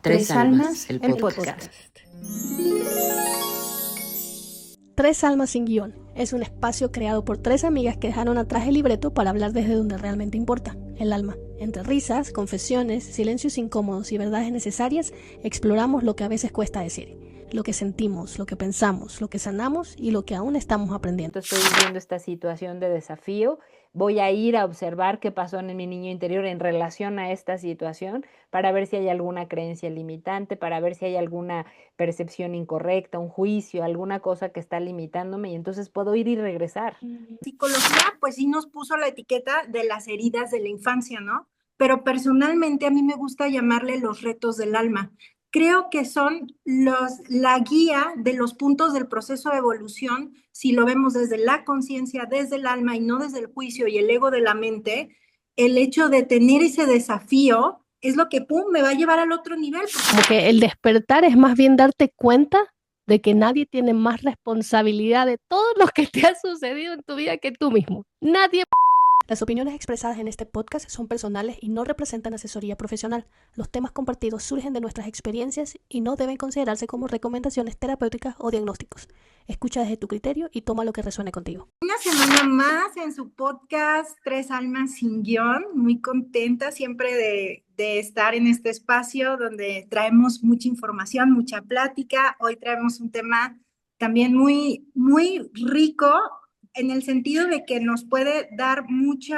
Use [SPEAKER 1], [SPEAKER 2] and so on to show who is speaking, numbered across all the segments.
[SPEAKER 1] Tres Almas, el podcast.
[SPEAKER 2] Tres Almas sin guión es un espacio creado por tres amigas que dejaron atrás el libreto para hablar desde donde realmente importa, el alma. Entre risas, confesiones, silencios incómodos y verdades necesarias, exploramos lo que a veces cuesta decir, lo que sentimos, lo que pensamos, lo que sanamos y lo que aún estamos aprendiendo.
[SPEAKER 1] Estoy viviendo esta situación de desafío. Voy a ir a observar qué pasó en mi niño interior en relación a esta situación para ver si hay alguna creencia limitante, para ver si hay alguna percepción incorrecta, un juicio, alguna cosa que está limitándome y entonces puedo ir y regresar.
[SPEAKER 3] Psicología, pues sí nos puso la etiqueta de las heridas de la infancia, ¿no? Pero personalmente a mí me gusta llamarle los retos del alma. Creo que son la guía de los puntos del proceso de evolución, si lo vemos desde la conciencia, desde el alma y no desde el juicio y el ego de la mente. El hecho de tener ese desafío es lo que, pum, me va a llevar al otro nivel.
[SPEAKER 2] Como que el despertar es más bien darte cuenta de que nadie tiene más responsabilidad de todo lo que te ha sucedido en tu vida que tú mismo. Nadie. Las opiniones expresadas en este podcast son personales y no representan asesoría profesional. Los temas compartidos surgen de nuestras experiencias y no deben considerarse como recomendaciones terapéuticas o diagnósticos. Escucha desde tu criterio y toma lo que resuene contigo.
[SPEAKER 3] Una semana más en su podcast Tres Almas sin guión. Muy contenta siempre de estar en este espacio donde traemos mucha información, mucha plática. Hoy traemos un tema también muy, muy rico en el sentido de que nos puede dar mucho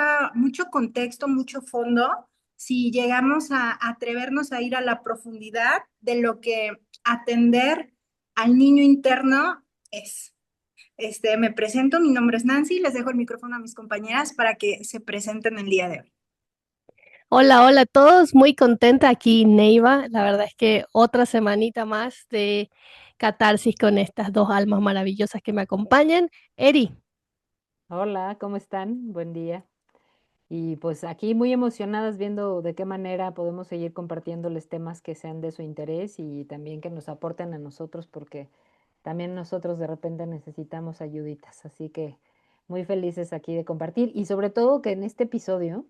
[SPEAKER 3] contexto, mucho fondo, si llegamos a atrevernos a ir a la profundidad de lo que atender al niño interno es. Me presento, mi nombre es Nancy, les dejo el micrófono a mis compañeras para que se presenten el día de hoy.
[SPEAKER 2] Hola, hola a todos, muy contenta aquí Neiva. La verdad es que otra semanita más de catarsis con estas dos almas maravillosas que me acompañan. Eri.
[SPEAKER 1] Hola, ¿cómo están? Buen día. Y pues aquí muy emocionadas viendo de qué manera podemos seguir compartiéndoles temas que sean de su interés y también que nos aporten a nosotros porque también nosotros de repente necesitamos ayuditas. Así que muy felices aquí de compartir y sobre todo que en este episodio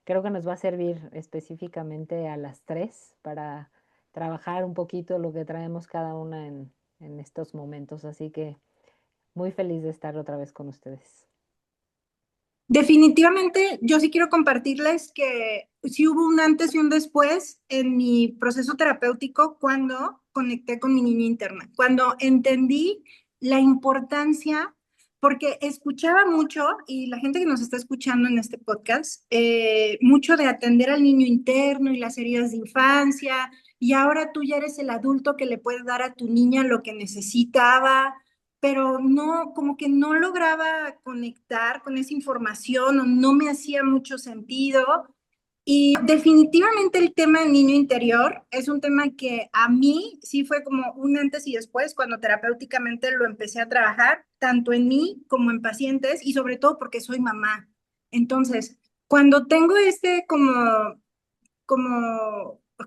[SPEAKER 1] creo que nos va a servir específicamente a las tres para trabajar un poquito lo que traemos cada una en estos momentos. Así que muy feliz de estar otra vez con ustedes.
[SPEAKER 3] Definitivamente, yo sí quiero compartirles que sí hubo un antes y un después en mi proceso terapéutico cuando conecté con mi niña interna, cuando entendí la importancia, porque escuchaba mucho, y la gente que nos está escuchando en este podcast, mucho de atender al niño interno y las heridas de infancia, y ahora tú ya eres el adulto que le puede dar a tu niña lo que necesitaba, pero no, como que no lograba conectar con esa información o no me hacía mucho sentido. Y definitivamente el tema del niño interior es un tema que a mí sí fue como un antes y después cuando terapéuticamente lo empecé a trabajar, tanto en mí como en pacientes y sobre todo porque soy mamá. Entonces, cuando tengo como,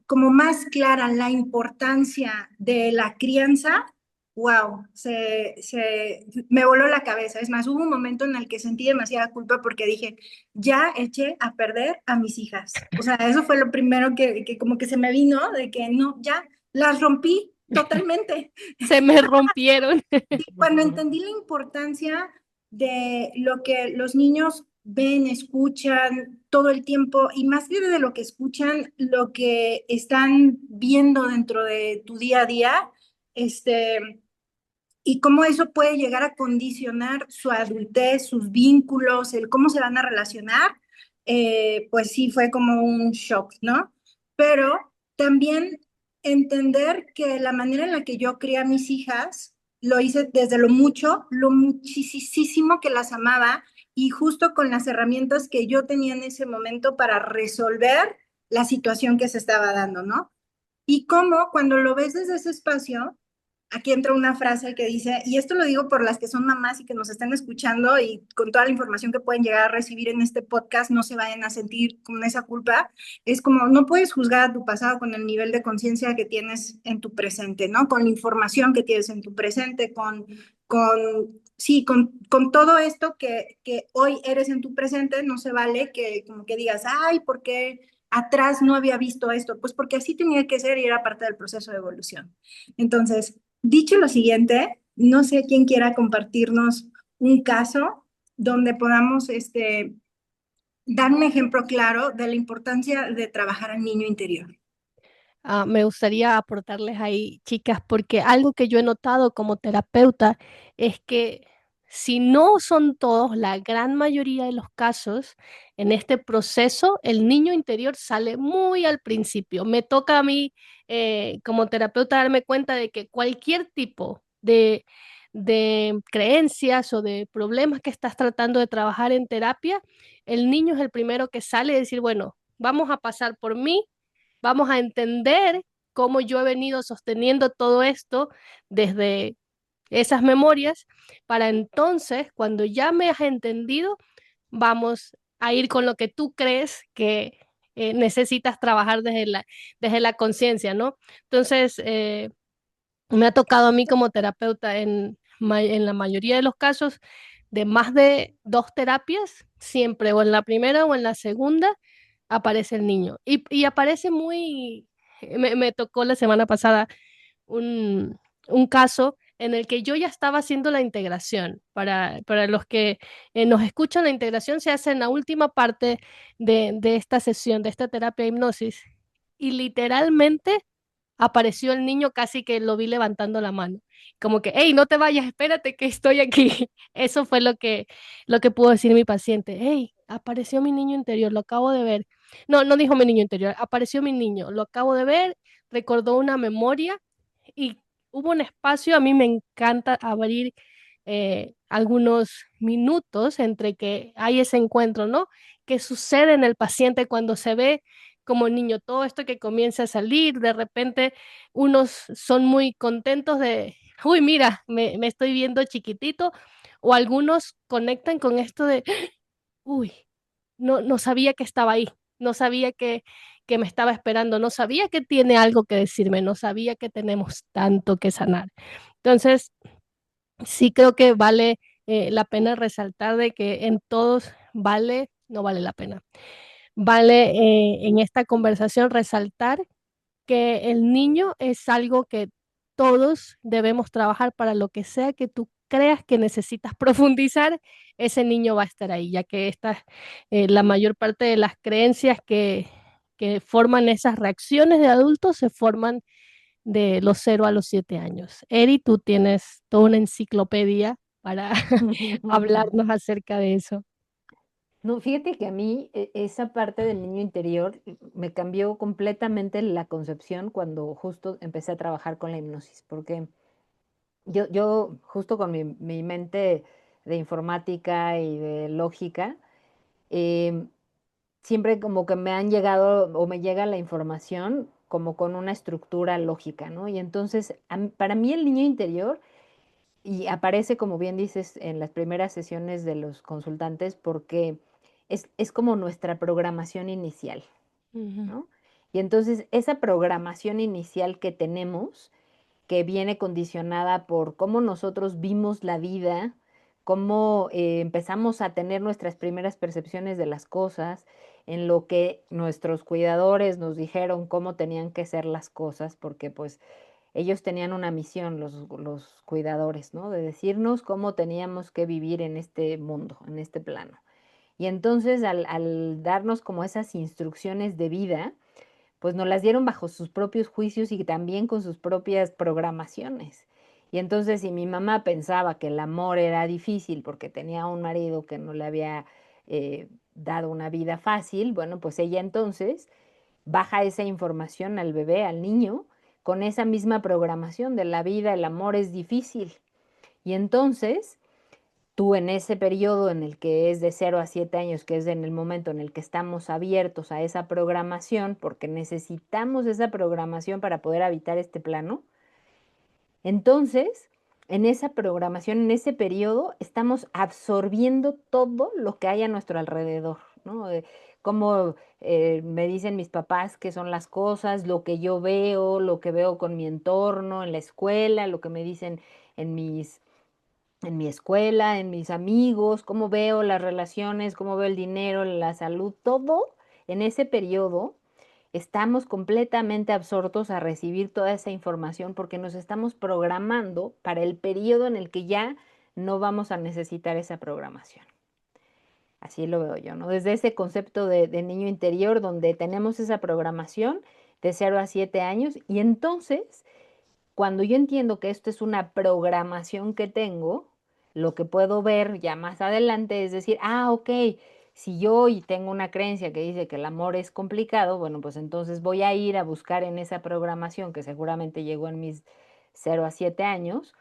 [SPEAKER 3] como más clara la importancia de la crianza, wow, me voló la cabeza. Es más, hubo un momento en el que sentí demasiada culpa porque dije, ya eché a perder a mis hijas. O sea, eso fue lo primero que como que se me vino, de que no, ya las rompí totalmente.
[SPEAKER 2] Se me rompieron.
[SPEAKER 3] Cuando entendí la importancia de lo que los niños ven, escuchan todo el tiempo y más que de lo que escuchan, lo que están viendo dentro de tu día a día, y cómo eso puede llegar a condicionar su adultez, sus vínculos, el cómo se van a relacionar, pues sí fue como un shock, ¿no? Pero también entender que la manera en la que yo crié a mis hijas, lo hice desde lo muchísimo que las amaba y justo con las herramientas que yo tenía en ese momento para resolver la situación que se estaba dando, ¿no? Y cómo cuando lo ves desde ese espacio, aquí entra una frase que dice, y esto lo digo por las que son mamás y que nos están escuchando y con toda la información que pueden llegar a recibir en este podcast, no se vayan a sentir con esa culpa. Es como, no puedes juzgar a tu pasado con el nivel de conciencia que tienes en tu presente, ¿no? Con la información que tienes en tu presente, sí, con todo esto que hoy eres en tu presente, no se vale que como que digas, ay, ¿por qué atrás no había visto esto, pues porque así tenía que ser y era parte del proceso de evolución. Entonces, dicho lo siguiente, no sé quién quiera compartirnos un caso donde podamos dar un ejemplo claro de la importancia de trabajar al niño interior.
[SPEAKER 2] Me gustaría aportarles ahí, chicas, porque algo que yo he notado como terapeuta es que si no son todos, la gran mayoría de los casos, en este proceso, el niño interior sale muy al principio. Me toca a mí, como terapeuta, darme cuenta de que cualquier tipo de creencias o de problemas que estás tratando de trabajar en terapia, el niño es el primero que sale y decir, bueno, vamos a pasar por mí, vamos a entender cómo yo he venido sosteniendo todo esto desde esas memorias, para entonces, cuando ya me has entendido, vamos a ir con lo que tú crees que necesitas trabajar desde la conciencia, ¿no? Entonces, me ha tocado a mí como terapeuta en la mayoría de los casos de más de 2 terapias, siempre o en la primera o en la segunda aparece el niño. Y aparece muy, me tocó la semana pasada un caso en el que yo ya estaba haciendo la integración. Para los que nos escuchan, la integración se hace en la última parte de esta sesión, de esta terapia de hipnosis. Y literalmente apareció el niño, casi que lo vi levantando la mano, como que, hey, no te vayas, espérate que estoy aquí. Eso fue lo que pudo decir mi paciente. Hey, apareció mi niño interior, lo acabo de ver. No, no dijo mi niño interior, apareció mi niño, lo acabo de ver, recordó una memoria y hubo un espacio. A mí me encanta abrir algunos minutos entre que hay ese encuentro, ¿no? ¿Qué sucede en el paciente cuando se ve como niño? Todo esto que comienza a salir, de repente unos son muy contentos de, uy, mira, me estoy viendo chiquitito, o algunos conectan con esto de, uy, no, no sabía que estaba ahí, no sabía que me estaba esperando, no sabía que tiene algo que decirme, no sabía que tenemos tanto que sanar. Entonces, sí creo que vale la pena resaltar de que en todos vale, no vale la pena. Vale en esta conversación resaltar que el niño es algo que todos debemos trabajar. Para lo que sea que tú creas que necesitas profundizar, ese niño va a estar ahí, ya que la mayor parte de las creencias que forman esas reacciones de adultos se forman de los 0 a los 7 años. Eri, tú tienes toda una enciclopedia para hablarnos acerca de eso.
[SPEAKER 1] No, fíjate que a mí esa parte del niño interior me cambió completamente la concepción cuando justo empecé a trabajar con la hipnosis, porque yo justo con mi mente de informática y de lógica, em, siempre como que me han llegado o me llega la información como con una estructura lógica, ¿no? Y entonces, para mí el niño interior, y aparece, como bien dices, en las primeras sesiones de los consultantes, porque es como nuestra programación inicial,
[SPEAKER 2] Ujú.
[SPEAKER 1] ¿no? Y entonces esa programación inicial que tenemos, que viene condicionada por cómo nosotros vimos la vida, cómo empezamos a tener nuestras primeras percepciones de las cosas, en lo que nuestros cuidadores nos dijeron cómo tenían que ser las cosas, porque pues ellos tenían una misión, los cuidadores, ¿no? De decirnos cómo teníamos que vivir en este mundo, en este plano. Y entonces al darnos como esas instrucciones de vida, pues nos las dieron bajo sus propios juicios y también con sus propias programaciones. Y entonces si mi mamá pensaba que el amor era difícil porque tenía un marido que no le había dado una vida fácil, bueno, pues ella entonces baja esa información al bebé, al niño, con esa misma programación de la vida, el amor es difícil. Y entonces tú en ese periodo en el que es de 0 a 7 años, que es en el momento en el que estamos abiertos a esa programación, porque necesitamos esa programación para poder habitar este plano, entonces en esa programación, en ese periodo, estamos absorbiendo todo lo que hay a nuestro alrededor, ¿no? Como me dicen mis papás que son las cosas, lo que yo veo, lo que veo con mi entorno, en la escuela, lo que me dicen en en mi escuela, en mis amigos, cómo veo las relaciones, cómo veo el dinero, la salud, todo en ese periodo estamos completamente absortos a recibir toda esa información porque nos estamos programando para el periodo en el que ya no vamos a necesitar esa programación. Así lo veo yo, ¿no? Desde ese concepto de niño interior donde tenemos esa programación de 0 a 7 años y entonces cuando yo entiendo que esto es una programación que tengo, lo que puedo ver ya más adelante es decir, ok, si yo hoy tengo una creencia que dice que el amor es complicado, bueno, pues entonces voy a ir a buscar en esa programación que seguramente llegó en mis 0 a 7 años,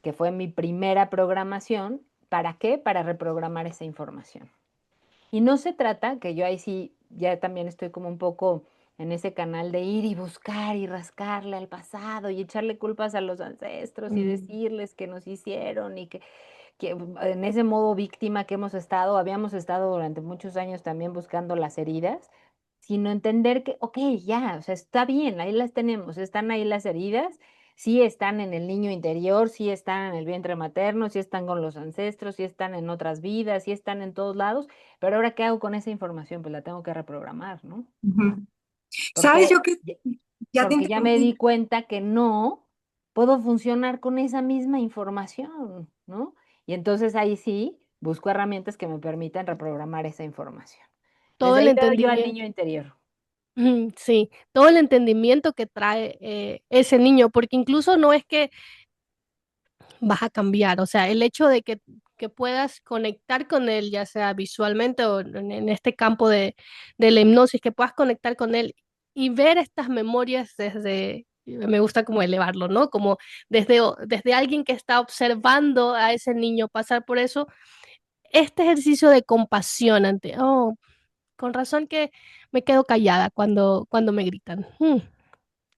[SPEAKER 1] que fue mi primera programación, ¿para qué? Para reprogramar esa información. Y no se trata, que yo ahí sí ya también estoy como un poco en ese canal de ir y buscar y rascarle al pasado y echarle culpas a los ancestros y
[SPEAKER 2] Mm.
[SPEAKER 1] decirles que nos hicieron y que en ese modo víctima que hemos estado, habíamos estado durante muchos años también buscando las heridas, sino entender que, ok, ya, o sea, está bien, ahí las tenemos, están ahí las heridas, sí están en el niño interior, sí están en el vientre materno, sí están con los ancestros, sí están en otras vidas, sí están en todos lados, pero ahora, ¿qué hago con esa información? Pues la tengo que reprogramar, ¿no?
[SPEAKER 3] Ujú. ¿Sabes?
[SPEAKER 1] Porque,
[SPEAKER 3] Yo que ya te
[SPEAKER 1] porque ya me di
[SPEAKER 3] interrumpí.
[SPEAKER 1] cuenta que no puedo funcionar con esa misma información, ¿no? Y entonces ahí sí busco herramientas que me permitan reprogramar esa información.
[SPEAKER 2] Todo
[SPEAKER 1] Desde
[SPEAKER 2] el
[SPEAKER 1] ahí veo yo al
[SPEAKER 2] entendimiento,
[SPEAKER 1] niño interior.
[SPEAKER 2] sí, todo el entendimiento que trae ese niño, porque incluso no es que vas a cambiar. O sea, el hecho de que puedas conectar con él, ya sea visualmente o en este campo de la hipnosis, que puedas conectar con él y ver estas memorias desde, me gusta como elevarlo, ¿no? Como desde alguien que está observando a ese niño pasar por eso, este ejercicio de compasión ante, oh, con razón que me quedo callada cuando me gritan.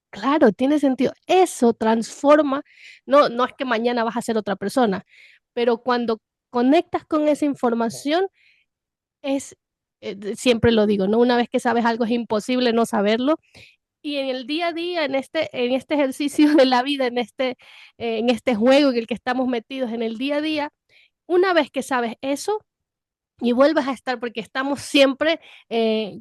[SPEAKER 2] Claro, tiene sentido. Eso transforma, no es que mañana vas a ser otra persona, pero cuando conectas con esa información, es, siempre lo digo, ¿no? Una vez que sabes algo es imposible no saberlo. Y en el día a día, en este ejercicio de la vida, en este juego en el que estamos metidos en el día a día, una vez que sabes eso, y vuelvas a estar, porque estamos siempre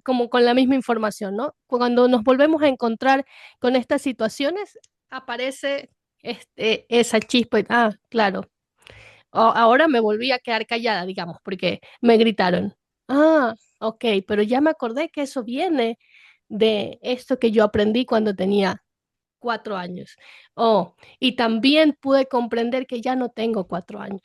[SPEAKER 2] como con la misma información, ¿no? Cuando nos volvemos a encontrar con estas situaciones, aparece esa chispa, claro, ahora me volví a quedar callada, digamos, porque me gritaron. Ok, pero ya me acordé que eso viene de esto que yo aprendí cuando tenía 4 años. Y también pude comprender que ya no tengo 4 años,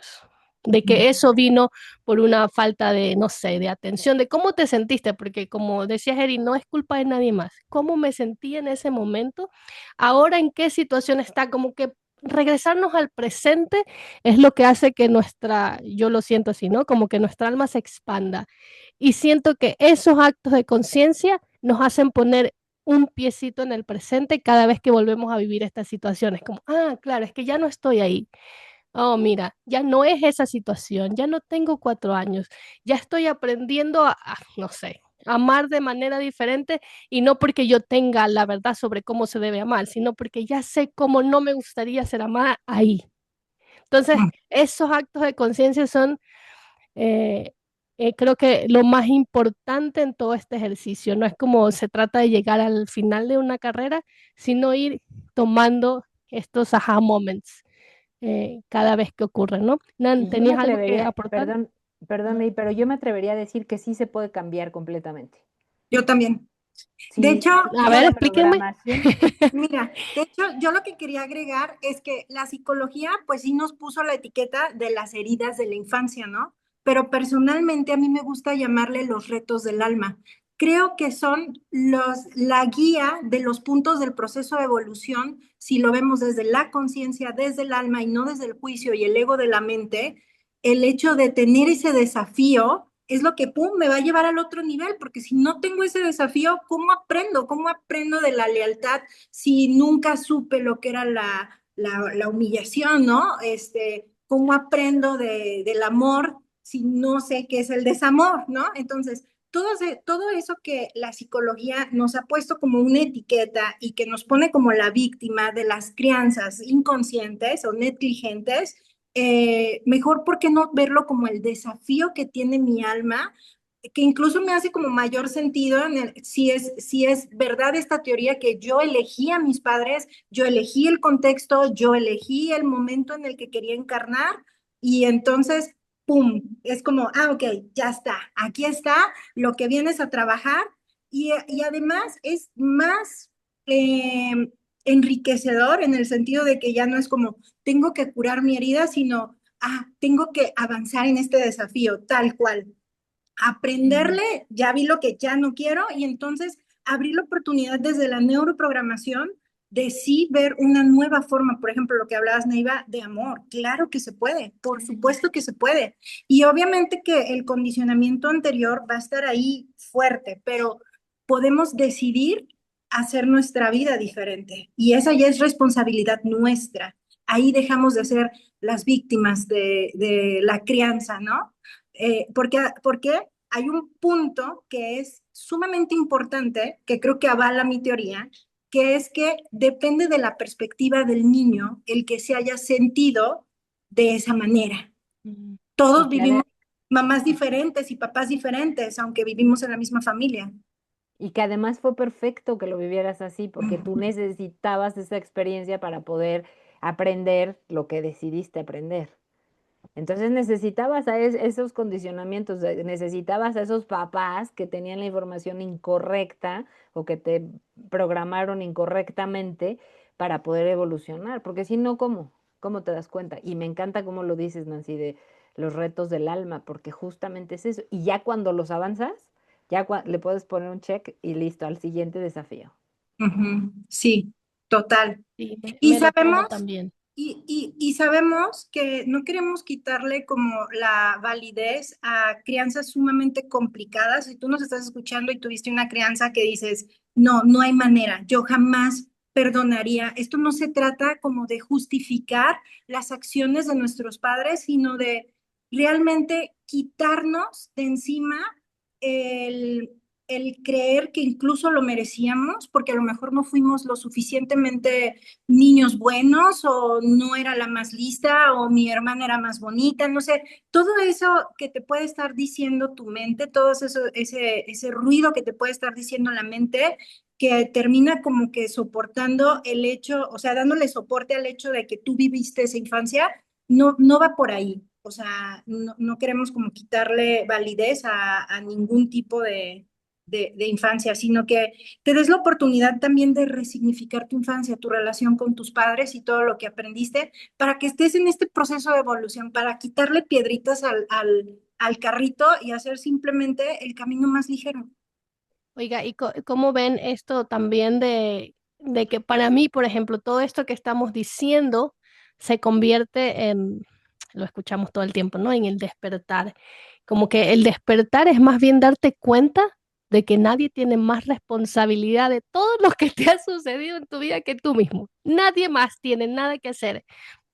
[SPEAKER 2] de que eso vino por una falta de, no sé, de atención, de cómo te sentiste, porque como decía Jerry, no es culpa de nadie más. ¿Cómo me sentí en ese momento? Ahora, ¿en qué situación está? Como que regresarnos al presente es lo que hace que yo lo siento así, ¿no? Como que nuestra alma se expanda. Y siento que esos actos de conciencia nos hacen poner un piecito en el presente cada vez que volvemos a vivir estas situaciones, como, claro, es que ya no estoy ahí. Oh, mira, ya no es esa situación, ya no tengo 4 años, ya estoy aprendiendo no sé, amar de manera diferente y no porque yo tenga la verdad sobre cómo se debe amar, sino porque ya sé cómo no me gustaría ser amada ahí. Entonces, esos actos de conciencia son eh, creo que lo más importante en todo este ejercicio. No es como se trata de llegar al final de una carrera, sino ir tomando estos aha moments cada vez que ocurren, ¿no? Nan,
[SPEAKER 1] Y yo me
[SPEAKER 2] ¿tenías algo que
[SPEAKER 1] atrevería,
[SPEAKER 2] aportar?
[SPEAKER 1] perdón, perdón, pero yo me atrevería a decir que sí se puede cambiar completamente.
[SPEAKER 3] Yo también. De
[SPEAKER 1] Sí,
[SPEAKER 3] hecho,
[SPEAKER 2] A
[SPEAKER 3] yo
[SPEAKER 2] ver,
[SPEAKER 1] esa
[SPEAKER 2] explíquenme.
[SPEAKER 1] programación.
[SPEAKER 3] Mira, de hecho, yo lo que quería agregar es que la psicología, pues sí nos puso la etiqueta de las heridas de la infancia, ¿no? Pero personalmente a mí me gusta llamarle los retos del alma. Creo que son la guía de los puntos del proceso de evolución, si lo vemos desde la conciencia, desde el alma y no desde el juicio y el ego de la mente, el hecho de tener ese desafío es lo que, pum, me va a llevar al otro nivel, porque si no tengo ese desafío, ¿cómo aprendo? ¿Cómo aprendo de la lealtad si nunca supe lo que era la humillación, ¿no? ¿Cómo aprendo del amor si no sé qué es el desamor, ¿no? Entonces, todo eso que la psicología nos ha puesto como una etiqueta y que nos pone como la víctima de las crianzas inconscientes o negligentes, mejor, ¿por qué no verlo como el desafío que tiene mi alma que incluso me hace como mayor sentido si es verdad esta teoría que yo elegí a mis padres, yo elegí el contexto, yo elegí el momento en el que quería encarnar y entonces, ¡pum! Es como, ok, ya está, aquí está lo que vienes a trabajar y además es más enriquecedor en el sentido de que ya no es como, tengo que curar mi herida, sino, tengo que avanzar en este desafío, tal cual
[SPEAKER 1] Ujú.
[SPEAKER 3] aprenderle, ya vi lo que ya no quiero y entonces abrir la oportunidad desde la neuroprogramación de sí ver una nueva forma, por ejemplo, lo que hablabas, Neiva, de amor. Claro que se puede, por supuesto que se puede. Y obviamente que el condicionamiento anterior va a estar ahí fuerte, pero podemos decidir hacer nuestra vida diferente y esa ya es responsabilidad nuestra. Ahí dejamos de ser las víctimas de la crianza, ¿no? Porque hay un punto que es sumamente importante, que creo que avala mi teoría, que es que depende de la perspectiva del niño el que se haya sentido de esa manera.
[SPEAKER 2] Mm.
[SPEAKER 3] Todos
[SPEAKER 1] Y que,
[SPEAKER 3] vivimos mamás diferentes y papás diferentes, aunque vivimos en la misma familia.
[SPEAKER 1] y que además fue perfecto que lo vivieras así, porque tú necesitabas esa experiencia para poder aprender lo que decidiste aprender. Entonces necesitabas esos condicionamientos, necesitabas a esos papás que tenían la información incorrecta o que te programaron incorrectamente para poder evolucionar, porque si no, ¿cómo? ¿Cómo te das cuenta? Y me encanta cómo lo dices, Nancy, de los retos del alma, porque justamente es eso. Y ya cuando los avanzas, ya le puedes poner un check y listo, al siguiente desafío.
[SPEAKER 3] Ujú. Sí, total.
[SPEAKER 2] Sí,
[SPEAKER 3] Y
[SPEAKER 2] me lo tomo
[SPEAKER 3] sabemos,
[SPEAKER 2] también.
[SPEAKER 3] y sabemos que no queremos quitarle como la validez a crianzas sumamente complicadas. Si tú nos estás escuchando y tuviste una crianza que dices, no, no hay manera, yo jamás perdonaría. Esto no se trata como de justificar las acciones de nuestros padres, sino de realmente quitarnos de encima el creer que incluso lo merecíamos, porque a lo mejor no fuimos lo suficientemente niños buenos o no era la más lista o mi hermana era más bonita, no sé, todo eso que te puede estar diciendo tu mente, todo eso, ese ruido que te puede estar diciendo la mente, que termina como que soportando el hecho, o sea, dándole soporte al hecho de que tú viviste esa infancia, no, no va por ahí. O sea, no, no queremos como quitarle validez a ningún tipo de infancia, sino que te des la oportunidad también de resignificar tu infancia, tu relación con tus padres y todo lo que aprendiste, para que estés en este proceso de evolución, para quitarle piedritas al carrito y hacer simplemente el camino más ligero.
[SPEAKER 2] Oiga, ¿y cómo ven esto también de que para mí, por ejemplo, todo esto que estamos diciendo se convierte en, lo escuchamos todo el tiempo, ¿no? En el despertar. Como que el despertar es más bien darte cuenta de que nadie tiene más responsabilidad de todo lo que te ha sucedido en tu vida que tú mismo. Nadie más tiene nada que hacer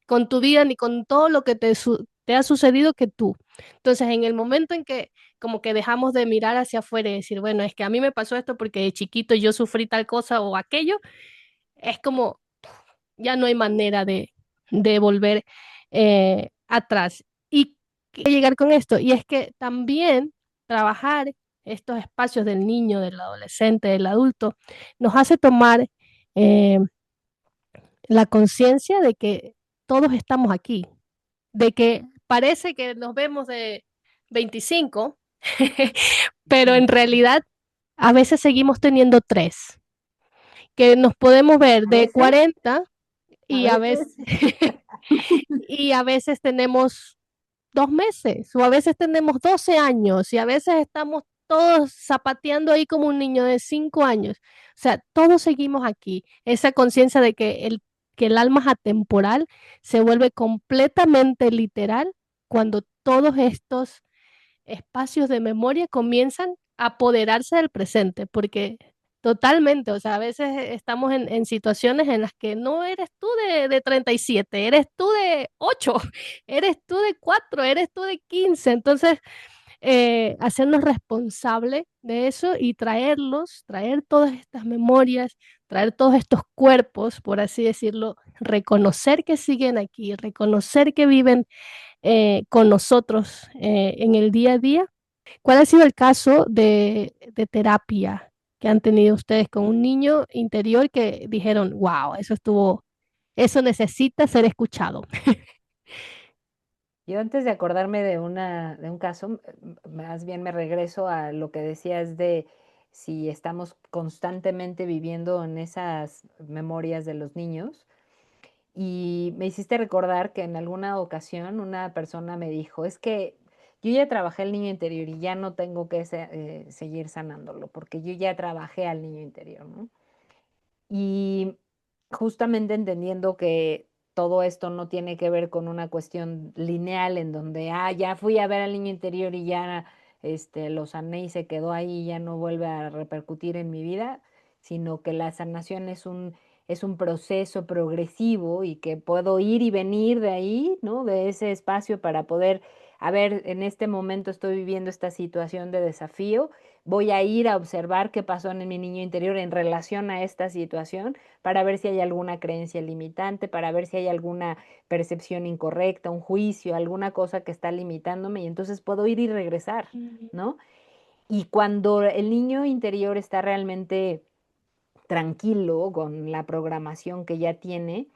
[SPEAKER 2] con tu vida ni con todo lo que te ha sucedido que tú. Entonces, en el momento en que como que dejamos de mirar hacia afuera y decir, bueno, es que a mí me pasó esto porque de chiquito yo sufrí tal cosa o aquello, es como ya no hay manera de volver atrás. Y quiero llegar con esto, y es que también trabajar estos espacios del niño, del adolescente, del adulto, nos hace tomar eh, la conciencia de que todos estamos aquí, de que parece que nos vemos de 25, pero en realidad a veces seguimos teniendo 3, que nos podemos ver
[SPEAKER 1] A
[SPEAKER 2] de
[SPEAKER 1] veces,
[SPEAKER 2] 40
[SPEAKER 1] a
[SPEAKER 2] y a veces,
[SPEAKER 1] veces.
[SPEAKER 2] y a veces tenemos 2 meses, o a veces tenemos 12 años, y a veces estamos todos zapateando ahí como un niño de 5 años. O sea, todos seguimos aquí. Esa conciencia de que el alma es atemporal se vuelve completamente literal cuando todos estos espacios de memoria comienzan a apoderarse del presente, porque totalmente, o sea, a veces estamos en situaciones en las que no eres tú de 37, eres tú de 8, eres tú de 4, eres tú de 15. Entonces hacernos responsables de eso y traer todas estas memorias, traer todos estos cuerpos, por así decirlo, reconocer que siguen aquí, reconocer que viven con nosotros en el día a día, ¿Cuál ha sido el caso de terapia que han tenido ustedes con un niño interior que dijeron, wow, eso necesita ser escuchado?
[SPEAKER 1] Yo antes de acordarme de un caso, más bien me regreso a lo que decías de si estamos constantemente viviendo en esas memorias de los niños. Y me hiciste recordar que en alguna ocasión una persona me dijo, es que yo ya trabajé el niño interior y ya no tengo que seguir sanándolo, porque yo ya trabajé al niño interior, ¿no? Y justamente entendiendo que todo esto no tiene que ver con una cuestión lineal en donde, ya fui a ver al niño interior y ya lo sané y se quedó ahí y ya no vuelve a repercutir en mi vida, sino que la sanación es un proceso progresivo y que puedo ir y venir de ahí, ¿no? De ese espacio para poder, a ver, en este momento estoy viviendo esta situación de desafío, voy a ir a observar qué pasó en mi niño interior en relación a esta situación para ver si hay alguna creencia limitante, para ver si hay alguna percepción incorrecta, un juicio, alguna cosa que está limitándome y entonces puedo ir y regresar,
[SPEAKER 2] Mm.
[SPEAKER 1] ¿no? Y cuando el niño interior está realmente tranquilo con la programación que ya tiene,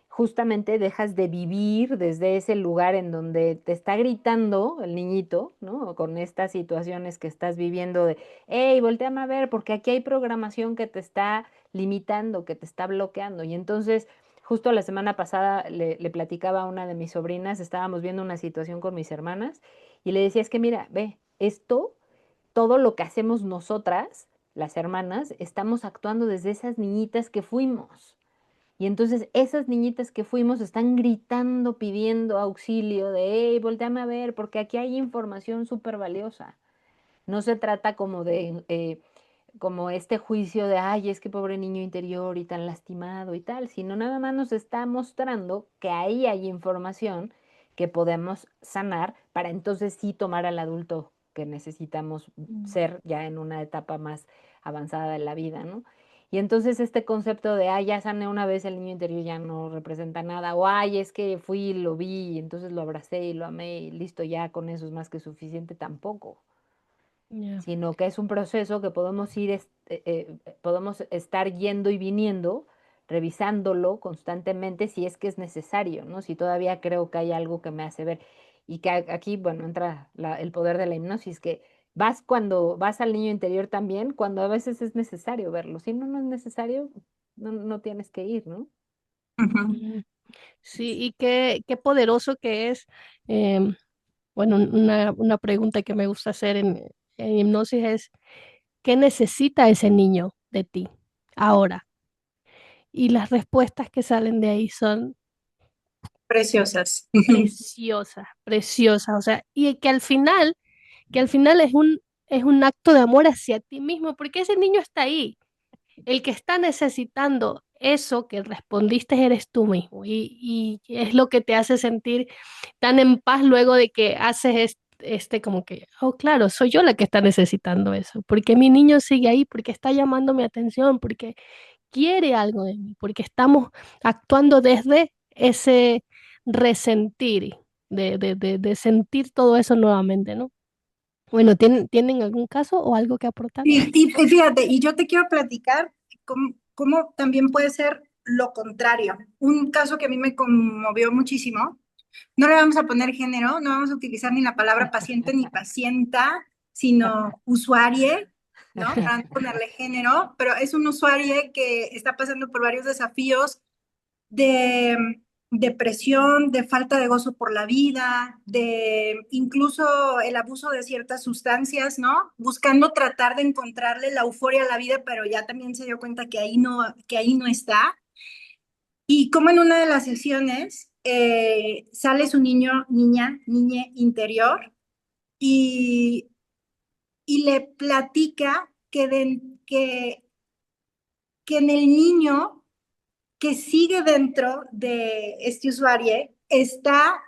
[SPEAKER 1] justamente dejas de vivir desde ese lugar en donde te está gritando el niñito, ¿no? Con estas situaciones que estás viviendo de, hey, volteame a ver, porque aquí hay programación que te está limitando, que te está bloqueando. Y entonces, justo la semana pasada le platicaba a una de mis sobrinas, estábamos viendo una situación con mis hermanas, y le decía, es que mira, ve, esto, todo lo que hacemos nosotras, las hermanas, estamos actuando desde esas niñitas que fuimos. Y entonces esas niñitas que fuimos están gritando, pidiendo auxilio de, hey, volteame a ver, porque aquí hay información súper valiosa. No se trata como de, como este juicio de, ay, es que pobre niño interior y tan lastimado y tal, sino nada más nos está mostrando que ahí hay información que podemos sanar para entonces sí tomar al adulto que necesitamos
[SPEAKER 2] Mm.
[SPEAKER 1] ser ya en una etapa más avanzada de la vida, ¿no? Y entonces este concepto de, ay, ya sané una vez el niño interior ya no representa nada, o ay, es que fui, lo vi, y entonces lo abracé y lo amé y listo, ya con eso es más que suficiente tampoco,
[SPEAKER 2] Ya.
[SPEAKER 1] sino que es un proceso que podemos ir, podemos estar yendo y viniendo, revisándolo constantemente si es que es necesario, ¿no? Si todavía creo que hay algo que me hace ver. Y que aquí, bueno, entra el poder de la hipnosis, que vas cuando vas al niño interior también, cuando a veces es necesario verlo. Si no, no es necesario, no tienes que ir, ¿no?
[SPEAKER 3] Ujú.
[SPEAKER 2] Mm. Sí, y qué poderoso que es. em, bueno, una pregunta que me gusta hacer en hipnosis es, ¿qué necesita ese niño de ti ahora? Y las respuestas que salen de ahí son
[SPEAKER 3] Preciosas.
[SPEAKER 2] preciosas, preciosas. O sea, y que al final es un acto de amor hacia ti mismo, porque ese niño está ahí. El que está necesitando eso que respondiste eres tú mismo. Y es lo que te hace sentir tan en paz luego de que haces como que, oh, claro, soy yo la que está necesitando eso, porque mi niño sigue ahí, porque está llamando mi atención, porque quiere algo de mí, porque estamos actuando desde ese resentir, de sentir todo eso nuevamente, ¿no? Bueno, ¿tienen algún caso o algo que aportar?
[SPEAKER 3] Y fíjate, y yo te quiero platicar cómo también puede ser lo contrario. Un caso que a mí me conmovió muchísimo. No le vamos a poner género, no vamos a utilizar ni la palabra paciente ni pacienta, sino usuarie, ¿no? Para no ponerle género, pero es un usuario que está pasando por varios desafíos de depresión, de falta de gozo por la vida, de incluso el abuso de ciertas sustancias, ¿no? Buscando tratar de encontrarle la euforia a la vida, pero ya también se dio cuenta que ahí no está. Y como en una de las sesiones sale su niña interior y, y le platica que en el niño que sigue dentro de este usuario está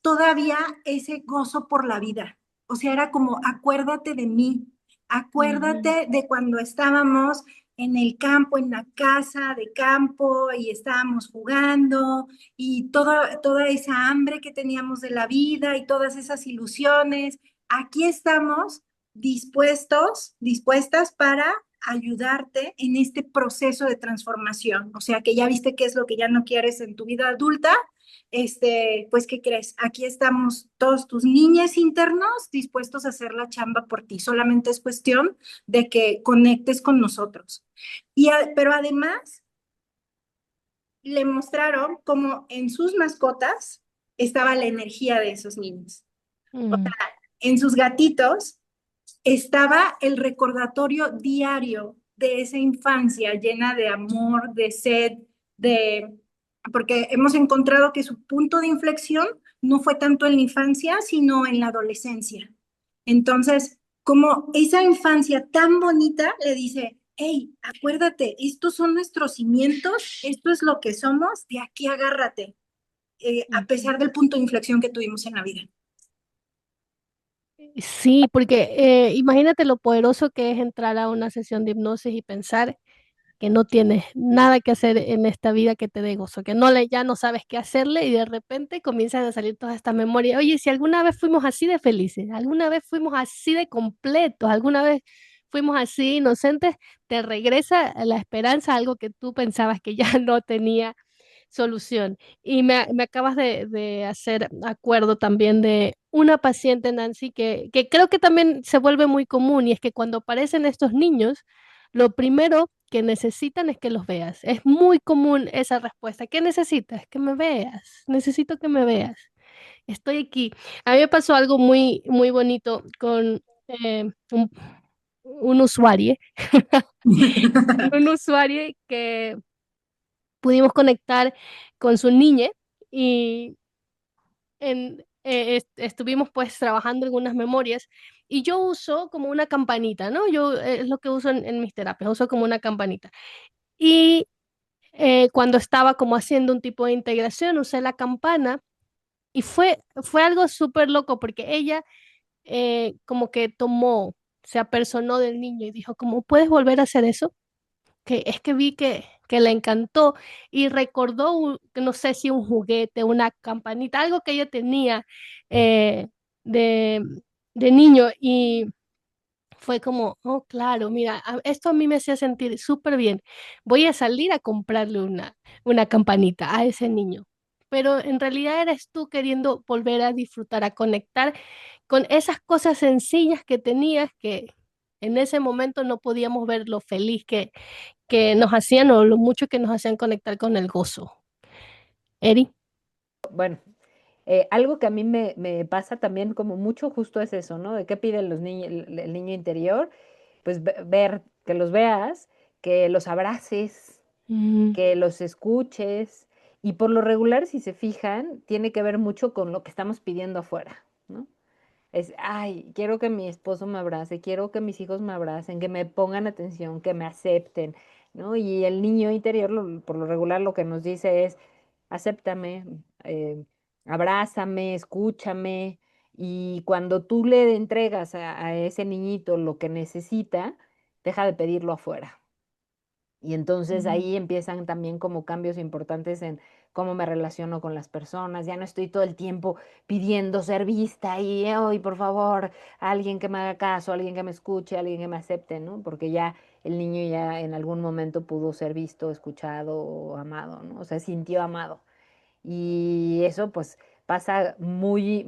[SPEAKER 3] todavía ese gozo por la vida. O sea, era como, acuérdate de mí,
[SPEAKER 2] Ujú.
[SPEAKER 3] acuérdate de cuando estábamos en el campo, en la casa de campo y estábamos jugando y toda esa hambre que teníamos de la vida y todas esas ilusiones. aquí estamos dispuestas para ayudarte en este proceso de transformación. O sea, que ya viste qué es lo que ya no quieres en tu vida adulta, pues, ¿qué crees? Aquí estamos todos tus niños internos dispuestos a hacer la chamba por ti. Solamente es cuestión de que conectes con nosotros. Pero además le mostraron cómo en sus mascotas estaba la energía de esos niños.
[SPEAKER 2] Mm,
[SPEAKER 3] En sus gatitos estaba el recordatorio diario de esa infancia llena de amor, de sed, de... Porque hemos encontrado que su punto de inflexión no fue tanto en la infancia, sino en la adolescencia. Entonces, como esa infancia tan bonita le dice, hey, acuérdate, estos son nuestros cimientos, esto es lo que somos, de aquí agárrate, a
[SPEAKER 2] mm.
[SPEAKER 3] pesar del punto de inflexión que tuvimos en la vida.
[SPEAKER 2] Sí, porque imagínate lo poderoso que es entrar a una sesión de hipnosis y pensar que no tienes nada que hacer en esta vida que te dé gozo, que ya no sabes qué hacerle y de repente comienzan a salir todas estas memorias. Oye, si alguna vez fuimos así de felices, alguna vez fuimos así de completos, alguna vez fuimos así inocentes, te regresa la esperanza, algo que tú pensabas que ya no tenía solución. Y me acabas de hacer acuerdo también de una paciente, Nancy, que creo que también se vuelve muy común y es que cuando aparecen estos niños, lo primero que necesitan es que los veas. Es muy común esa respuesta. ¿Qué necesitas? Que me veas. Necesito que me veas. Estoy aquí. A mí me pasó algo muy, muy bonito con un usuario, un usuario que pudimos conectar con su niña y estuvimos pues trabajando en unas memorias y yo uso como una campanita, ¿no? Yo es lo que uso en mis terapias, uso como una campanita. Y cuando estaba como haciendo un tipo de integración, usé la campana y fue algo súper loco porque ella como que tomó, se apersonó del niño y dijo, ¿cómo puedes volver a hacer eso? Que es que vi que le encantó y recordó, no sé si un juguete, una campanita, algo que ella tenía eh, de, de niño y fue como, oh, claro, mira, esto a mí me hacía sentir súper bien. Voy a salir a comprarle una campanita a ese niño. Pero en realidad eres tú queriendo volver a disfrutar, a conectar con esas cosas sencillas que tenías que en ese momento no podíamos ver lo feliz que nos hacían o lo mucho que nos hacían conectar con el gozo. Eri.
[SPEAKER 1] Bueno, algo que a mí me pasa también como mucho justo es eso, ¿no? ¿De qué pide los niños, el niño interior? Pues ver, que los veas, que los abraces,
[SPEAKER 2] Mm,
[SPEAKER 1] que los escuches. Y por lo regular, si se fijan, tiene que ver mucho con lo que estamos pidiendo afuera, ¿no? Es, ay, quiero que mi esposo me abrace, quiero que mis hijos me abracen, que me pongan atención, que me acepten, ¿no? Y el niño interior, por lo regular, lo que nos dice es, acéptame, eh, abrázame, escúchame. Y cuando tú le entregas a ese niñito lo que necesita, deja de pedirlo afuera. Y entonces
[SPEAKER 2] mm,
[SPEAKER 1] ahí empiezan también como cambios importantes en cómo me relaciono con las personas. Ya no estoy todo el tiempo pidiendo ser vista y hoy, por favor, alguien que me haga caso, alguien que me escuche, alguien que me acepte, ¿no? Porque ya el niño ya en algún momento pudo ser visto, escuchado o amado, ¿no? O sea, sintió amado. Y eso pues pasa muy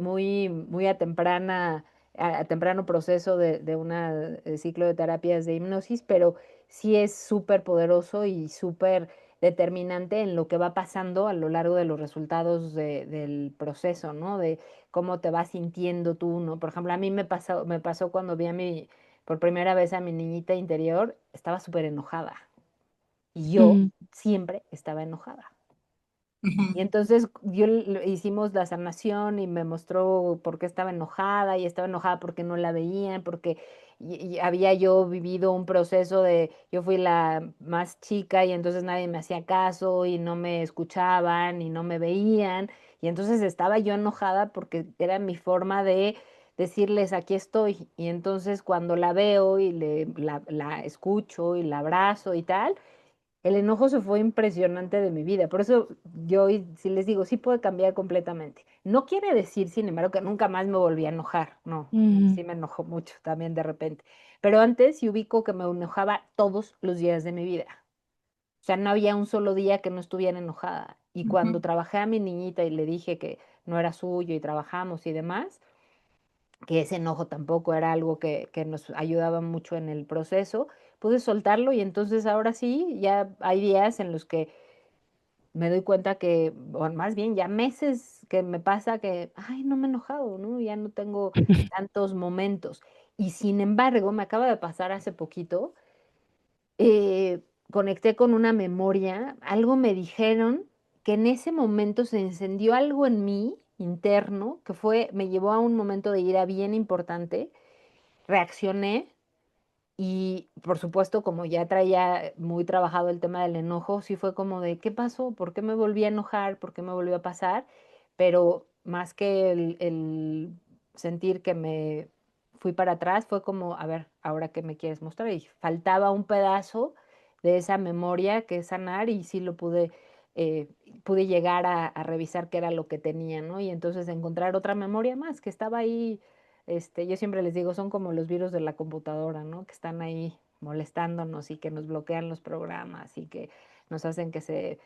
[SPEAKER 1] a temprano proceso de un ciclo de terapias de hipnosis, pero sí es súper poderoso y súper determinante en lo que va pasando a lo largo de los resultados del proceso, ¿no? De cómo te vas sintiendo tú, ¿no? Por ejemplo, a mí me pasó cuando vi por primera vez a mi niñita interior, estaba súper enojada y yo
[SPEAKER 2] mm,
[SPEAKER 1] siempre estaba enojada. Y
[SPEAKER 3] Ujú.
[SPEAKER 1] entonces hicimos la sanación y me mostró por qué estaba enojada y estaba enojada porque no la veían, porque y había yo vivido un proceso de, yo fui la más chica y entonces nadie me hacía caso y no me escuchaban y no me veían. Y entonces estaba yo enojada porque era mi forma de decirles, aquí estoy. Y entonces cuando la veo y la escucho y la abrazo y tal, el enojo se fue impresionante de mi vida. Por eso yo hoy sí les digo, sí puede cambiar completamente. No quiere decir, sin embargo, que nunca más me volví a enojar. No,
[SPEAKER 2] Mm.
[SPEAKER 1] sí me enojó mucho también de repente. Pero antes sí ubico que me enojaba todos los días de mi vida. O sea, no había un solo día que no estuviera enojada. Y cuando
[SPEAKER 3] Ujú,
[SPEAKER 1] trabajé a mi niñita y le dije que no era suyo y trabajamos y demás, que ese enojo tampoco era algo que nos ayudaba mucho en el proceso, pude soltarlo y entonces ahora sí, ya hay días en los que me doy cuenta que, o más bien ya meses que me pasa que, ay, no me he enojado, ¿no? Ya no tengo tantos momentos. Y sin embargo, me acaba de pasar hace poquito, eh, conecté con una memoria, algo me dijeron que en ese momento se encendió algo en mí interno que fue, me llevó a un momento de ira bien importante, reaccioné y por supuesto como ya traía muy trabajado el tema del enojo, sí fue como de, ¿qué pasó? ¿Por qué me volví a enojar? ¿Por qué me volvió a pasar? Pero más que el sentir que me fui para atrás, fue como, a ver, ¿ahora qué me quieres mostrar? Y faltaba un pedazo de esa memoria que sanar y sí lo pude, eh, pude llegar a revisar qué era lo que tenía, ¿no? Y entonces encontrar otra memoria más que estaba ahí. Yo siempre les digo, son como los virus de la computadora, ¿no? Que están ahí molestándonos y que nos bloquean los programas y que nos hacen que se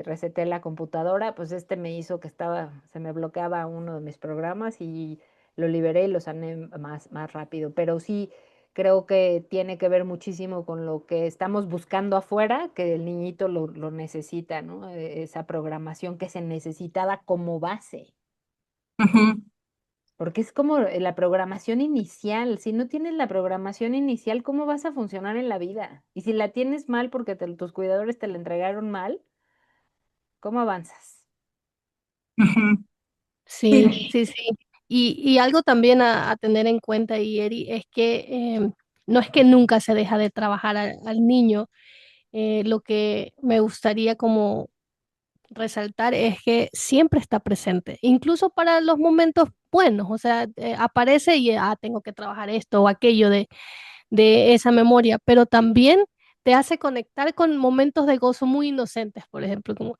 [SPEAKER 1] resete la computadora. Pues este me hizo que se me bloqueaba uno de mis programas y lo liberé y lo sané más rápido. Pero sí, creo que tiene que ver muchísimo con lo que estamos buscando afuera, que el niñito lo necesita, ¿no? Esa programación que se necesitaba como base.
[SPEAKER 3] ujú,
[SPEAKER 1] Porque es como la programación inicial. Si no tienes la programación inicial, ¿cómo vas a funcionar en la vida? Y si la tienes mal porque tus cuidadores te la entregaron mal, ¿cómo avanzas?
[SPEAKER 3] ujú.
[SPEAKER 2] Sí,
[SPEAKER 3] Sí.
[SPEAKER 2] sí, sí. Y algo también a tener en cuenta, y Eri, es que no es que nunca se deja de trabajar al niño. Lo que me gustaría como resaltar es que siempre está presente, incluso para los momentos buenos. O sea, aparece y tengo que trabajar esto o aquello de esa memoria, pero también te hace conectar con momentos de gozo muy inocentes, por ejemplo, como,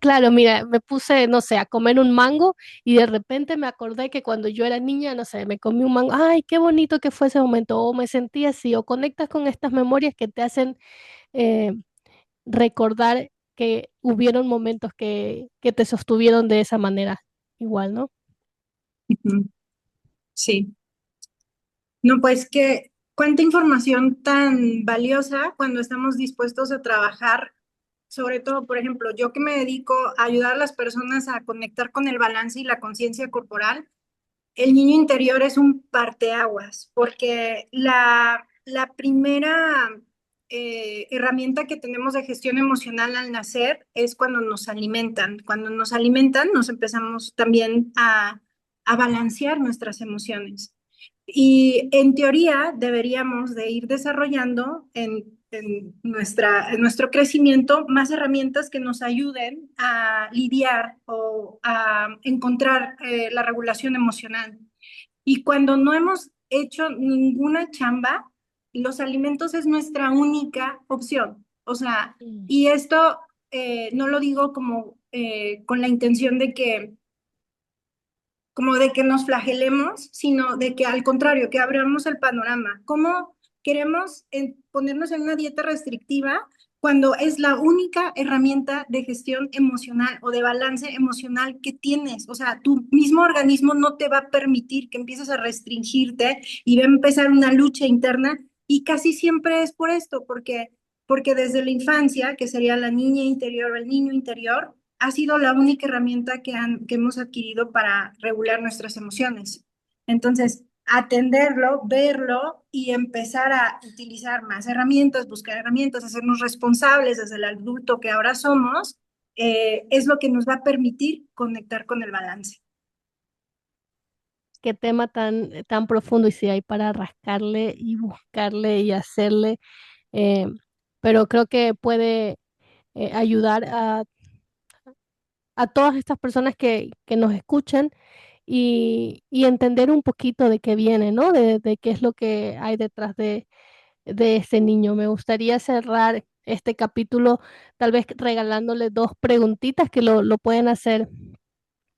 [SPEAKER 2] claro, mira, me puse, no sé, a comer un mango y de repente me acordé que cuando yo era niña, no sé, me comí un mango, ay, qué bonito que fue ese momento, o me sentí así, o conectas con estas memorias que te hacen eh, recordar que hubieron momentos que te sostuvieron de esa manera, igual, ¿no?
[SPEAKER 3] Ujú, sí. No, pues que cuánta información tan valiosa cuando estamos dispuestos a trabajar, sobre todo, por ejemplo, yo que me dedico a ayudar a las personas a conectar con el balance y la conciencia corporal, el niño interior es un parteaguas, porque la primera herramienta que tenemos de gestión emocional al nacer es cuando nos alimentan. Cuando nos alimentan, nos empezamos también a balancear nuestras emociones. Y en teoría deberíamos de ir desarrollando en nuestro crecimiento más herramientas que nos ayuden a lidiar o a encontrar la regulación emocional. Y cuando no hemos hecho ninguna chamba, los alimentos es nuestra única opción. O sea,
[SPEAKER 2] Mm.
[SPEAKER 3] y esto no lo digo como con la intención de que como de que nos flagelemos, sino de que al contrario, que abramos el panorama. ¿Cómo queremos ponernos en una dieta restrictiva cuando es la única herramienta de gestión emocional o de balance emocional que tienes? O sea, tu mismo organismo no te va a permitir que empieces a restringirte y va a empezar una lucha interna y casi siempre es por esto, porque desde la infancia, que sería la niña interior o el niño interior, ha sido la única herramienta que hemos adquirido para regular nuestras emociones. Entonces, atenderlo, verlo y empezar a utilizar más herramientas, buscar herramientas, hacernos responsables desde el adulto que ahora somos, es lo que nos va a permitir conectar con el balance.
[SPEAKER 2] Qué tema tan profundo y si hay para rascarle y buscarle y hacerle, eh, pero creo que puede ayudar a todas estas personas que nos escuchan y entender un poquito de qué viene, ¿no? De qué es lo que hay detrás de ese niño. Me gustaría cerrar este capítulo, tal vez regalándole dos preguntitas que lo pueden hacer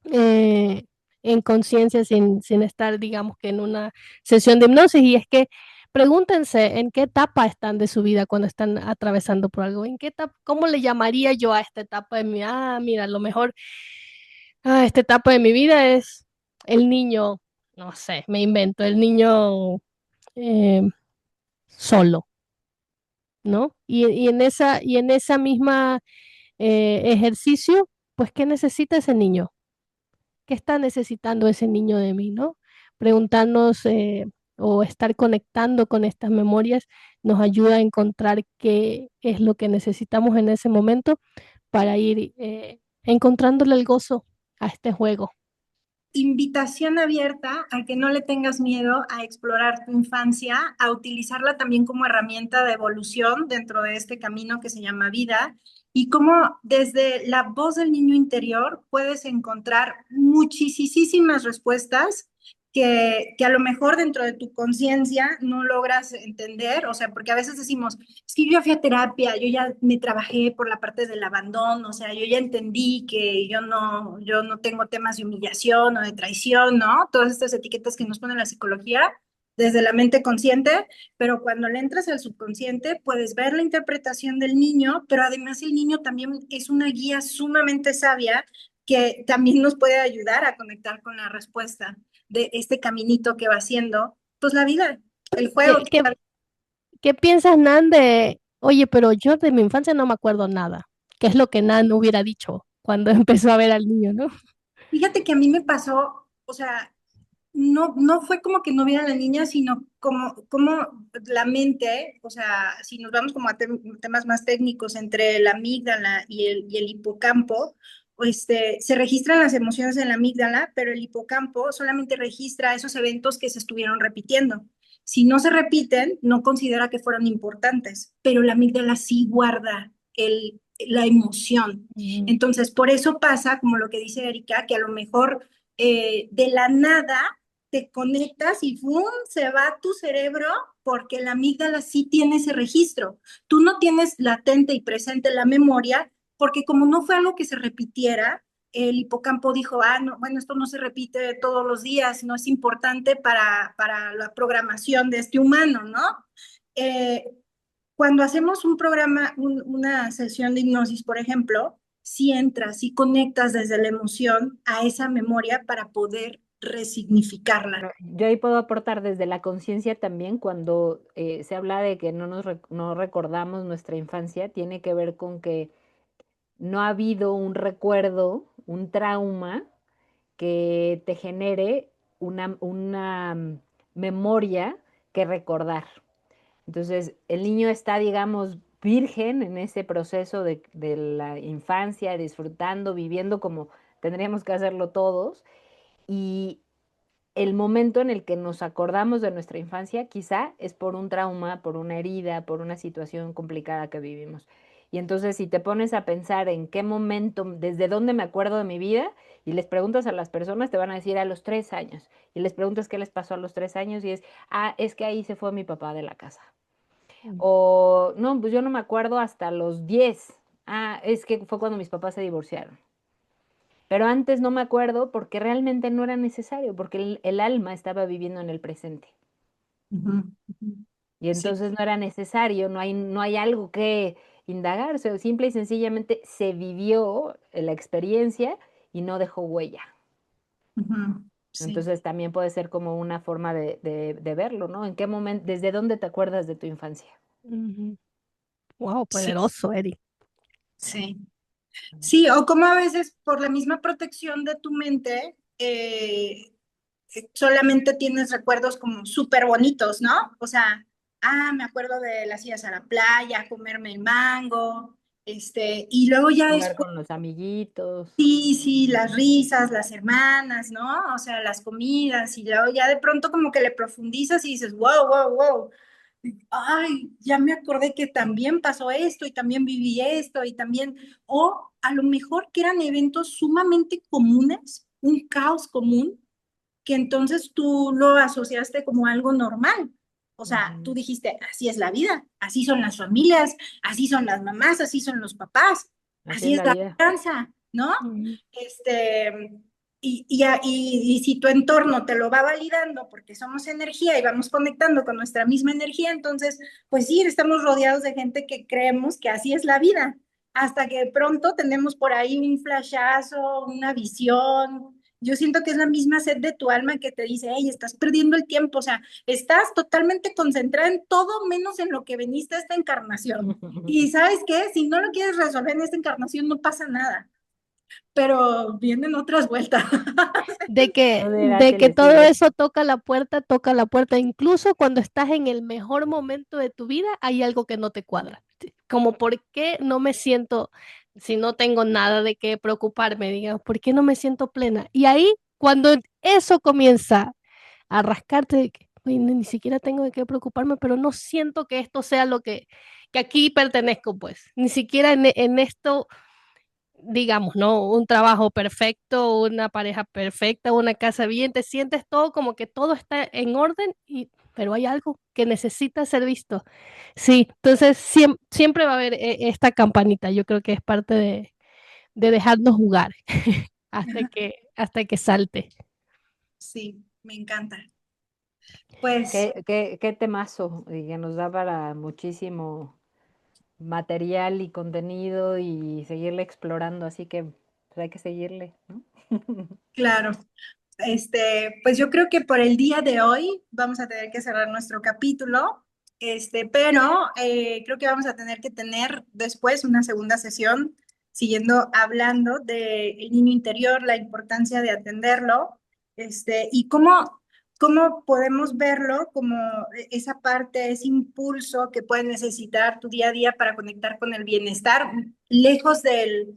[SPEAKER 2] eh, en conciencia sin estar, digamos que en una sesión de hipnosis. Y es que pregúntense en qué etapa están de su vida cuando están atravesando por algo. ¿En qué etapa, cómo le llamaría yo a esta etapa de mi, mira, a lo mejor, esta etapa de mi vida es el niño, no sé, me invento, el niño eh, solo, ¿no? Y en esa misma ejercicio, pues, ¿qué necesita ese niño? ¿Qué está necesitando ese niño de mí, no? Preguntarnos o estar conectando con estas memorias nos ayuda a encontrar qué es lo que necesitamos en ese momento para ir encontrándole el gozo a este juego.
[SPEAKER 3] Invitación abierta a que no le tengas miedo a explorar tu infancia, a utilizarla también como herramienta de evolución dentro de este camino que se llama vida y cómo desde la voz del niño interior puedes encontrar muchísimas respuestas que a lo mejor dentro de tu conciencia no logras entender, o sea, porque a veces decimos, es que yo ya fui a terapia, yo ya me trabajé por la parte del abandono, o sea, yo ya entendí que yo no tengo temas de humillación o de traición, ¿no? Todas estas etiquetas que nos pone la psicología desde la mente consciente, pero cuando le entras al subconsciente puedes ver la interpretación del niño, pero además el niño también es una guía sumamente sabia que también nos puede ayudar a conectar con la respuesta de este caminito que va haciendo, pues la vida, el juego.
[SPEAKER 2] ¿Qué, qué, qué piensas, Nan, de, oye, pero yo de mi infancia no me acuerdo nada? ¿Qué es lo que Nan hubiera dicho cuando empezó a ver al niño, no?
[SPEAKER 3] Fíjate que a mí me pasó, o sea, no fue como que no viera a la niña, sino como la mente, o sea, si nos vamos como a temas más técnicos entre la amígdala y el hipocampo, se registran las emociones en la amígdala, pero el hipocampo solamente registra esos eventos que se estuvieron repitiendo. Si no se repiten, no considera que fueron importantes, pero la amígdala sí guarda la emoción.
[SPEAKER 2] Ujú.
[SPEAKER 3] Entonces, por eso pasa, como lo que dice Erika, que a lo mejor de la nada te conectas y ¡fum! Se va tu cerebro porque la amígdala sí tiene ese registro. Tú no tienes latente y presente la memoria porque como no fue algo que se repitiera, el hipocampo dijo, no, bueno, esto no se repite todos los días, no es importante para la programación de este humano, ¿no? Eh, Cuando hacemos un programa, una sesión de hipnosis, por ejemplo, si entras y conectas desde la emoción a esa memoria para poder resignificarla.
[SPEAKER 1] Bueno, yo ahí puedo aportar desde la conciencia también, cuando se habla de que no recordamos nuestra infancia, tiene que ver con que no ha habido un recuerdo, un trauma que te genere una memoria que recordar. Entonces, el niño está, digamos, virgen en ese proceso de la infancia, disfrutando, viviendo como tendríamos que hacerlo todos. Y el momento en el que nos acordamos de nuestra infancia quizá es por un trauma, por una herida, por una situación complicada que vivimos. Y entonces si te pones a pensar en qué momento, desde dónde me acuerdo de mi vida, y les preguntas a las personas, te van a decir a los 3 años. Y les preguntas qué les pasó a los 3 años y es que ahí se fue mi papá de la casa. O no, pues yo no me acuerdo hasta los 10. Es que fue cuando mis papás se divorciaron. Pero antes no me acuerdo porque realmente no era necesario, porque el alma estaba viviendo en el presente.
[SPEAKER 3] Ujú, ujú.
[SPEAKER 1] Y
[SPEAKER 3] Sí.
[SPEAKER 1] entonces no era necesario, no hay algo que indagar, o sea, simple y sencillamente se vivió la experiencia y no dejó huella.
[SPEAKER 3] Ujú, sí.
[SPEAKER 1] Entonces también puede ser como una forma de verlo, ¿no? ¿En qué momento, desde dónde te acuerdas de tu infancia?
[SPEAKER 2] Ujú. Wow,
[SPEAKER 3] Sí,
[SPEAKER 2] poderoso, Eric.
[SPEAKER 3] sí. Sí, o como a veces por la misma protección de tu mente, solamente tienes recuerdos como súper bonitos, ¿no? O sea, me acuerdo de las idas a la playa, comerme el mango, y luego ya
[SPEAKER 1] Jugar
[SPEAKER 3] después,
[SPEAKER 1] con los amiguitos.
[SPEAKER 3] sí, sí, las risas, las hermanas, ¿no? O sea, las comidas, y luego ya de pronto como que le profundizas y dices, wow, wow, wow. Ay, ya me acordé que también pasó esto y también viví esto y también, o a lo mejor que eran eventos sumamente comunes, un caos común, que entonces tú lo asociaste como algo normal. O sea, tú
[SPEAKER 1] Ujú.
[SPEAKER 3] dijiste, así es la vida, así son las familias, así son las mamás, así son los papás,
[SPEAKER 1] Así es
[SPEAKER 3] así es
[SPEAKER 1] la
[SPEAKER 3] la
[SPEAKER 1] vida.
[SPEAKER 3] crianza, ¿no?
[SPEAKER 2] Mm.
[SPEAKER 3] Este, y si tu entorno te lo va validando porque somos energía y vamos conectando con nuestra misma energía, entonces, pues sí, estamos rodeados de gente que creemos que así es la vida, hasta que de pronto tenemos por ahí un flashazo, una visión. Yo siento que es la misma sed de tu alma que te dice, hey, estás perdiendo el tiempo, o sea, estás totalmente concentrada en todo menos en lo que veniste a esta encarnación. Y ¿sabes qué? Si no lo quieres resolver en esta encarnación, no pasa nada, pero vienen otras vueltas.
[SPEAKER 1] No dirá
[SPEAKER 2] De
[SPEAKER 1] que
[SPEAKER 2] que
[SPEAKER 1] le
[SPEAKER 2] todo
[SPEAKER 1] sigue.
[SPEAKER 2] eso toca la puerta, incluso cuando estás en el mejor momento de tu vida, hay algo que no te cuadra. Como por qué no me siento, si no tengo nada de qué preocuparme, digamos, ¿por qué no me siento plena? Y ahí, cuando eso comienza a rascarte, de que, "Oye, ni siquiera tengo de qué preocuparme, pero no siento que esto sea lo que aquí pertenezco, pues, ni siquiera en esto digamos, ¿no? Un trabajo perfecto, una pareja perfecta, una casa bien, te sientes todo como que todo está en orden, pero hay algo que necesita ser visto. Sí, entonces siempre va a haber esta campanita, yo creo que es parte de dejarnos jugar hasta que salte.
[SPEAKER 3] Sí, me encanta. Pues
[SPEAKER 1] Qué temazo y que nos da para muchísimo material y contenido y seguirle explorando, así que pues, hay que seguirle, ¿no?
[SPEAKER 3] claro, pues yo creo que por el día de hoy vamos a tener que cerrar nuestro capítulo, pero creo que vamos a tener que tener después una segunda sesión, siguiendo hablando del niño interior, la importancia de atenderlo, y cómo podemos verlo como esa parte, ese impulso que puede necesitar tu día a día para conectar con el bienestar, lejos del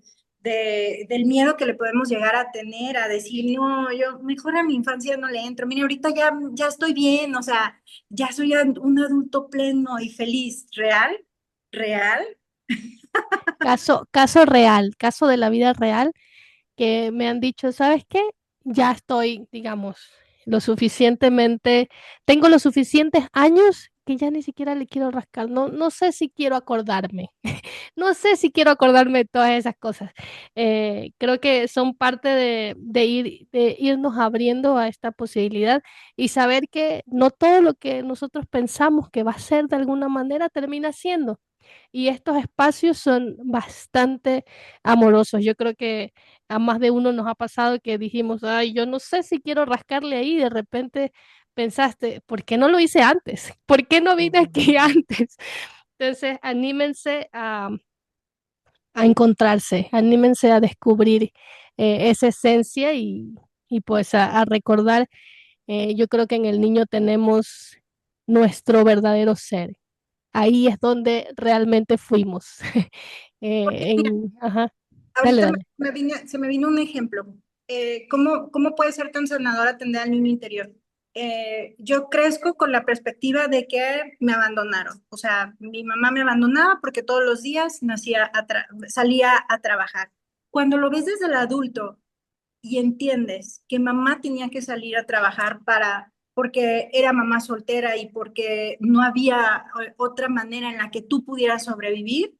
[SPEAKER 3] miedo que le podemos llegar a tener, a decir, no, yo mejor a mi infancia no le entro, mire, ahorita ya estoy bien, o sea, ya soy un adulto pleno y feliz, real, real.
[SPEAKER 2] Caso real, caso de la vida real que me han dicho, ¿sabes qué? Ya estoy, digamos, lo suficientemente, tengo los suficientes años que ya ni siquiera le quiero rascar. No, no sé si quiero acordarme, no sé si quiero acordarme de todas esas cosas. Creo que son parte de irnos abriendo a esta posibilidad y saber que no todo lo que nosotros pensamos que va a ser de alguna manera termina siendo. Y estos espacios son bastante amorosos. Yo creo que a más de uno nos ha pasado que dijimos, ay, yo no sé si quiero rascarle ahí. De repente pensaste, ¿por qué no lo hice antes? ¿Por qué no vine aquí antes? Entonces, anímense a encontrarse, anímense a descubrir esa esencia y pues a recordar, yo creo que en el niño tenemos nuestro verdadero ser. Ahí es donde realmente fuimos.
[SPEAKER 3] Porque mira,
[SPEAKER 2] Ajá, dale,
[SPEAKER 3] ahorita
[SPEAKER 2] dale.
[SPEAKER 3] se me vino un ejemplo. ¿Cómo puede ser tan sanador atender al niño interior? Yo crezco con la perspectiva de que me abandonaron. O sea, mi mamá me abandonaba porque todos los días salía a trabajar. Cuando lo ves desde el adulto y entiendes que mamá tenía que salir a trabajar porque era mamá soltera y porque no había otra manera en la que tú pudieras sobrevivir,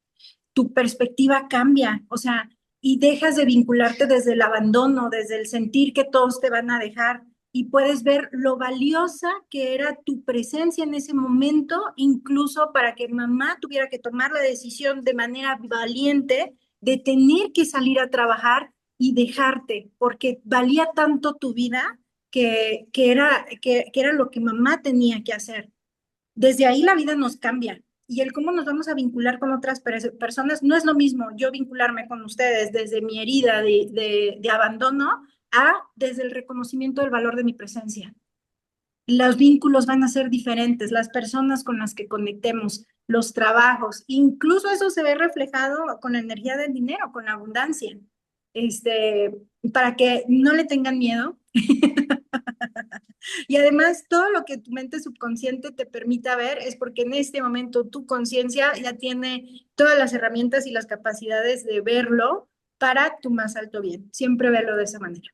[SPEAKER 3] tu perspectiva cambia, o sea, y dejas de vincularte desde el abandono, desde el sentir que todos te van a dejar y puedes ver lo valiosa que era tu presencia en ese momento, incluso para que mamá tuviera que tomar la decisión de manera valiente de tener que salir a trabajar y dejarte, porque valía tanto tu vida que era lo que mamá tenía que hacer. Desde ahí la vida nos cambia. Y el cómo nos vamos a vincular con otras personas no es lo mismo yo vincularme con ustedes desde mi herida de abandono a desde el reconocimiento del valor de mi presencia. Los vínculos van a ser diferentes, las personas con las que conectemos, los trabajos, incluso eso se ve reflejado con la energía del dinero, con la abundancia. Este, para que no le tengan miedo, y además, todo lo que tu mente subconsciente te permita ver es porque en este momento tu conciencia ya tiene todas las herramientas y las capacidades de verlo para tu más alto bien. Siempre verlo de esa manera.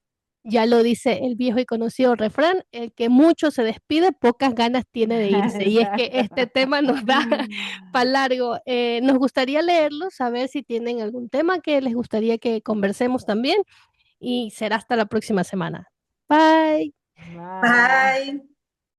[SPEAKER 2] Ya lo dice el viejo y conocido refrán, el que mucho se despide, pocas ganas tiene de irse. Y es que
[SPEAKER 1] Exacto.
[SPEAKER 2] este tema nos da para largo. Nos gustaría leerlo, saber si tienen algún tema que les gustaría que conversemos también. Y será hasta la próxima semana. Bye.
[SPEAKER 1] Bye.
[SPEAKER 3] Bye.